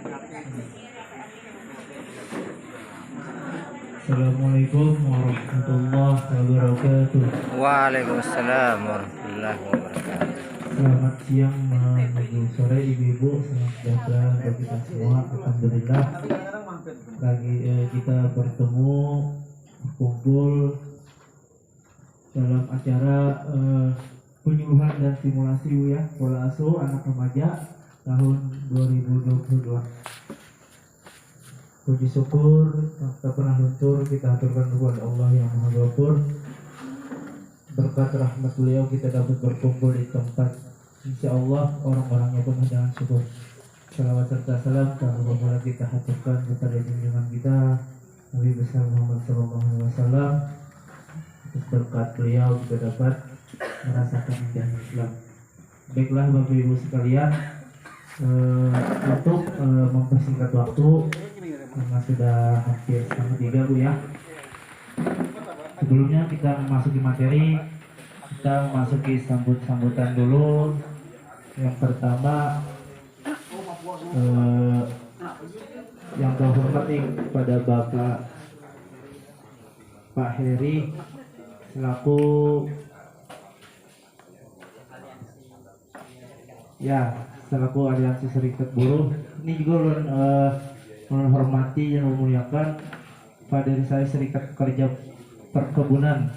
Assalamualaikum warahmatullahi wabarakatuh. Waalaikumsalam warahmatullahi wabarakatuh. Selamat siang menuju sore ibu-ibu, selamat sejahtera untuk kita semua. Alhamdulillah lagi kita bertemu berkumpul dalam acara penyuluhan dan simulasi ya pola asuh anak remaja tahun 2022. Puji syukur tak pernah luntur kita aturkan kepada Allah yang Maha Ghafur. Berkat rahmat beliau kita dapat berkumpul di tempat insya Allah orang-orangnya penuh dengan syukur. Salawat serta salam tak lupa kita haturkan kepada junjungan kita Nabi besar Muhammad SAW. Atas berkat beliau kita dapat merasakan indahnya Islam. Baiklah Bapak Ibu sekalian, untuk mempersingkat waktu karena sudah hampir setengah 3 Bu ya. Sebelumnya kita memasuki materi, kita memasuki sambutan dulu. Yang pertama yang terhormat kepada Bapak Pak Heri selaku Aliansi Serikat Buruh. Ini juga menghormati dan memuliakan Pak dari saya Serikat Pekerja Perkebunan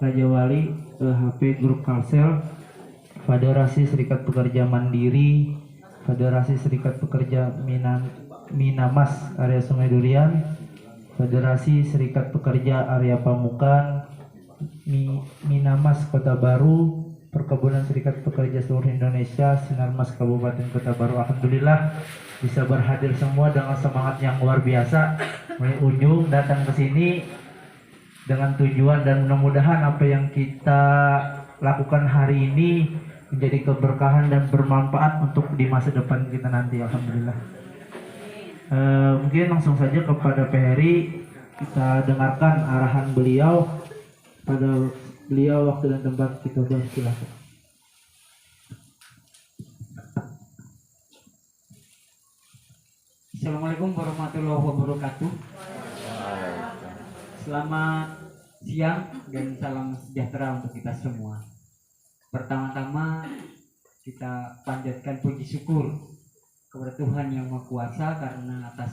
Raja Wali, HP Grup Kalsel, Federasi Serikat Pekerja Mandiri, Federasi Serikat Pekerja Minamas area Sungai Durian, Federasi Serikat Pekerja area Pamukan, Minamas Kota Baru, Perkebunan Serikat Pekerja seluruh Indonesia, Sinarmas Kabupaten Kota Baru. Alhamdulillah bisa berhadir semua dengan semangat yang luar biasa. Mulai ujung datang ke sini dengan tujuan dan mudah-mudahan apa yang kita lakukan hari ini menjadi keberkahan dan bermanfaat untuk di masa depan kita nanti. Alhamdulillah. Mungkin langsung saja kepada Pak Heri, kita dengarkan arahan beliau. Pada beliau waktu dan tempat kita bersilakan. Assalamualaikum warahmatullahi wabarakatuh. Selamat siang dan salam sejahtera untuk kita semua. Pertama-tama kita panjatkan puji syukur kepada Tuhan Yang Maha Kuasa karena atas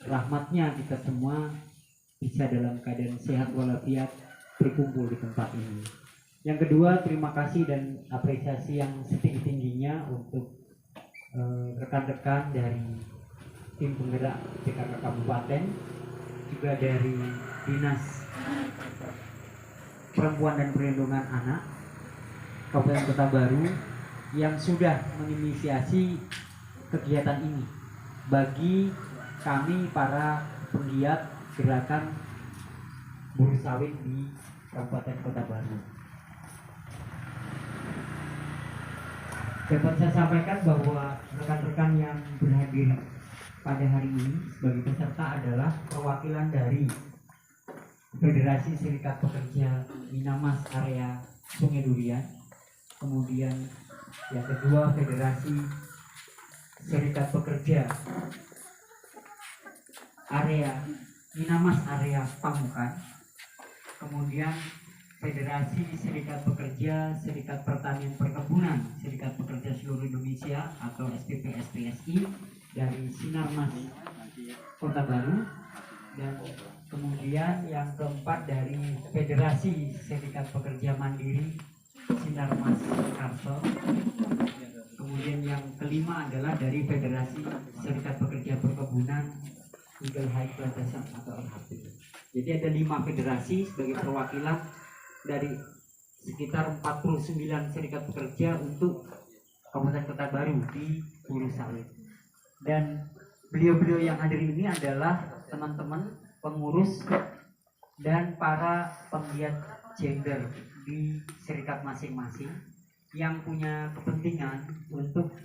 rahmatnya kita semua bisa dalam keadaan sehat walafiat berkumpul di tempat ini. Yang kedua, terima kasih dan apresiasi yang setinggi-tingginya untuk rekan-rekan dari tim penggerak PKK Kabupaten, juga dari Dinas Perempuan dan Perlindungan Anak Kabupaten Kota Baru yang sudah menginisiasi kegiatan ini bagi kami para penggiat gerakan buruh sawit di Kabupaten Kota Baru. Dapat saya sampaikan bahwa rekan-rekan yang berhadir pada hari ini sebagai peserta adalah perwakilan dari Federasi Serikat Pekerja Minamas area Sungai Durian, kemudian yang kedua Federasi Serikat Pekerja area Minamas area Pamukan, kemudian Federasi Serikat Pekerja Serikat Pertanian Perkebunan Serikat Pekerja Seluruh Indonesia atau SPP-SPSI dari Sinarmas Kota Baru, dan kemudian yang keempat dari Federasi Serikat Pekerja Mandiri Sinarmas Kalsel, kemudian yang kelima adalah dari Federasi Serikat Pekerja Perkebunan Eagle High Plantation atau LHP. Jadi ada 5 federasi sebagai perwakilan dari sekitar 49 serikat pekerja untuk Kabupaten Kota Baru di Hulu Sawit. Dan beliau-beliau yang hadir ini adalah teman-teman pengurus dan para penggiat gender di serikat masing-masing yang punya kepentingan untuk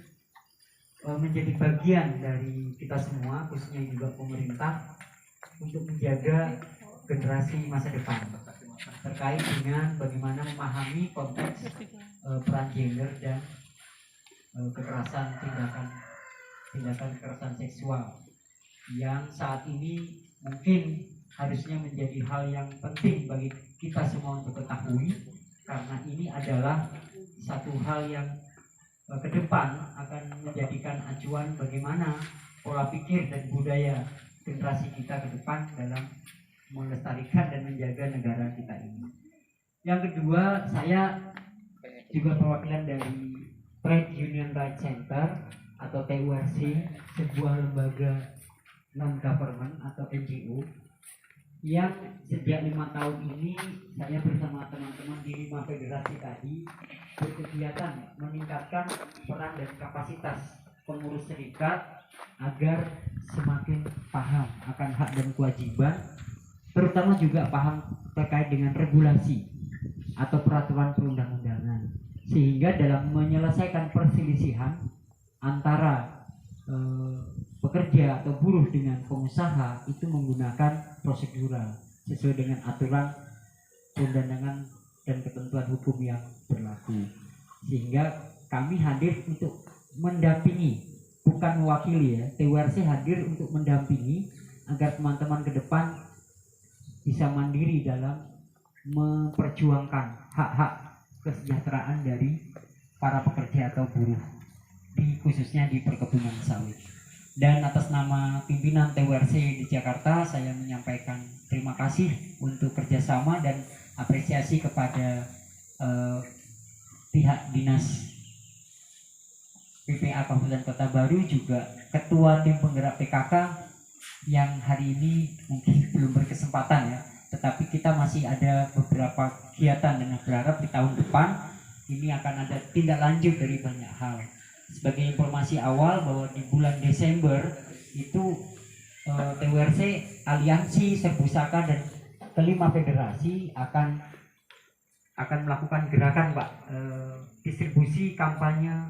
menjadi bagian dari kita semua, khususnya juga pemerintah, untuk menjaga generasi masa depan terkait dengan bagaimana memahami konteks peran gender dan kekerasan tindakan tindakan kekerasan seksual yang saat ini mungkin harusnya menjadi hal yang penting bagi kita semua untuk ketahui, karena ini adalah satu hal yang ke depan akan menjadikan acuan bagaimana pola pikir dan budaya generasi kita ke depan dalam melestarikan dan menjaga negara kita ini. Yang kedua, saya juga perwakilan dari Trade Union Rights Center atau TURC, sebuah lembaga non-government atau NGO yang sejak 5 tahun ini saya bersama teman-teman di 5 federasi tadi berkegiatan meningkatkan peran dan kapasitas pengurus serikat agar semakin paham akan hak dan kewajiban, terutama juga paham terkait dengan regulasi atau peraturan perundang-undangan, sehingga dalam menyelesaikan perselisihan antara pekerja atau buruh dengan pengusaha itu menggunakan prosedural sesuai dengan aturan perundang-undangan dan ketentuan hukum yang berlaku, sehingga kami hadir untuk mendampingi, bukan mewakili ya. TURC hadir untuk mendampingi agar teman-teman ke depan bisa mandiri dalam memperjuangkan hak-hak kesejahteraan dari para pekerja atau buruh khususnya di perkebunan sawit. Dan atas nama pimpinan TURC di Jakarta, saya menyampaikan terima kasih untuk kerjasama dan apresiasi kepada pihak dinas PPA Kabupaten Kota Baru, juga ketua tim penggerak PKK yang hari ini mungkin belum berkesempatan ya, tetapi kita masih ada beberapa kegiatan dan berharap di tahun depan ini akan ada tindak lanjut dari banyak hal. Sebagai informasi awal bahwa di bulan Desember itu TURC, Aliansi Serbusaka dan kelima federasi akan melakukan gerakan Pak, distribusi kampanye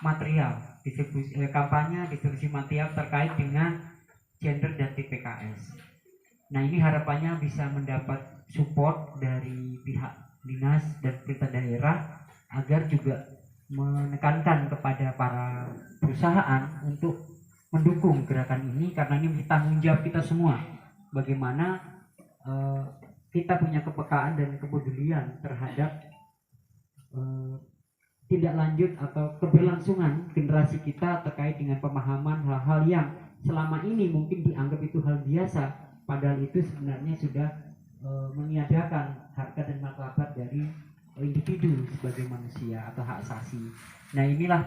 material, kampanye distribusi material terkait dengan gender dan TPKS. Nah, ini harapannya bisa mendapat support dari pihak dinas dan pemerintah daerah agar juga menekankan kepada para perusahaan untuk mendukung gerakan ini, karena ini tanggung jawab kita semua. Bagaimana kita punya kepekaan dan kepedulian terhadap tindak lanjut atau keberlangsungan generasi kita terkait dengan pemahaman hal-hal yang selama ini mungkin dianggap itu hal biasa, padahal itu sebenarnya sudah meniadakan harkat dan martabat dari individu sebagai manusia atau hak asasi. Nah, inilah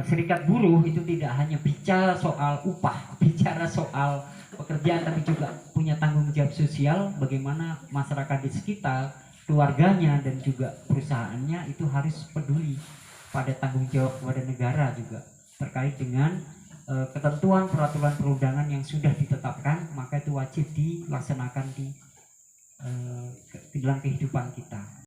serikat buruh itu tidak hanya bicara soal upah, bicara soal pekerjaan, tapi juga punya tanggung jawab sosial. Bagaimana masyarakat di sekitar, keluarganya dan juga perusahaannya itu harus peduli pada tanggung jawab kepada negara juga terkait dengan ketentuan peraturan perundangan yang sudah ditetapkan, maka itu wajib dilaksanakan di dalam kehidupan kita.